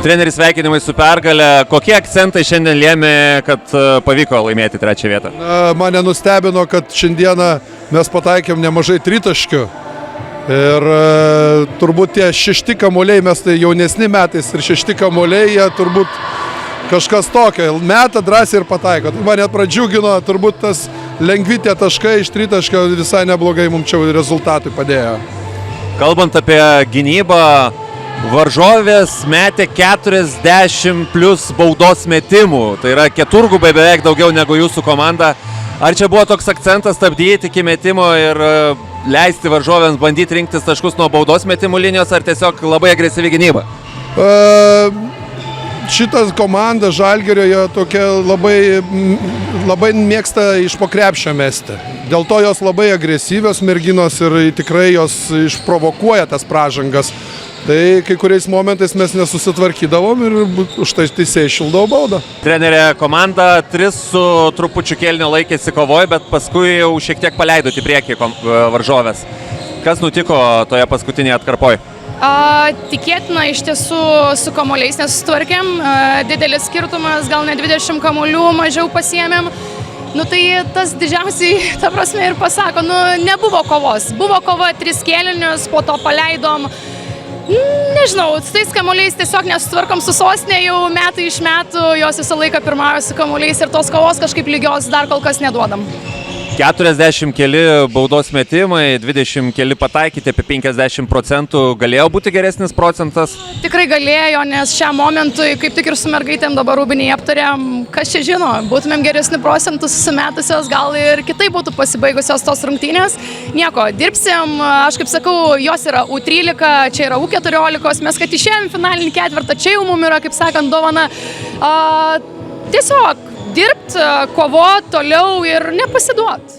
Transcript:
Treneris, sveikinimai su pergale. Kokie akcentai šiandien lėmė, kad pavyko laimėti trečią vietą? Mane nustebino, kad šiandieną mes pataikėm nemažai tritaškių. Ir turbūt tie 6 kamuoliai, mes tai jaunesni metais ir 6 kamuoliai, jie turbūt kažkas tokio. Meta drąsiai ir pataiko. Tai mane pradžiugino, turbūt tas lengvi tie taškai iš tritaškio visai neblogai mums čia rezultatui padėjo. Kalbant apie gynybą, varžovės metė 40 plus baudos metimų. Tai yra keturgubai beveik daugiau negu jūsų komanda. Ar čia buvo toks akcentas stabdyti iki metimo ir leisti varžovėms bandyti rinktis taškus nuo baudos metimų linijos, ar tiesiog labai agresyvi gynyba? Šitas komanda Žalgirio jie tokia labai mėgsta iš po krepšio mesti. Dėl to jos labai agresyvios merginos ir tikrai jos išprovokuoja tas pražangas. Tai kai kuriais momentais mes nesusitvarkydavom ir už tai teisėjai šildavo baudą. Trenerė, komanda 3 su trupučiu kėlinio laikėsi kovoj, bet paskui jau šiek tiek paleidot į priekį varžovės. Kas nutiko toje paskutinėje atkarpoje? Tikėtina, iš tiesų su kamuoliais nesusitvarkėm. Didelis skirtumas, gal ne 20 kamuolių mažiau pasiėmėm. Tai tas didžiausiai, ta prasme, ir pasako, nebuvo kovos. Buvo kova 3 kėlinius, po to paleidom. Nežinau, su tais kamuoliais tiesiog nesutvarkom su Sostinė jau metai iš metų, jos visą laiką pirmauja su kamuoliais ir tos kovos kažkaip lygios dar kol kas neduodam. 40 keli baudos metimai, 20 keli pataikyti, apie 50%. Galėjo būti geresnis procentas? Tikrai galėjo, nes šiam momentui, kaip tik ir su mergaitėm dabar rūbiniai aptarėm, kas čia žino, būtumėm geresni procentus sumetusios, gal ir kitaip būtų pasibaigusios tos rungtynės. Nieko, dirbsim, aš kaip sakau, jos yra U13, čia yra U14, mes kad išėjom finalinį ketvirtą, čia jau mum yra, kaip sakant, dovana. Tiesiog dirbt, kovot toliau ir nepasiduot.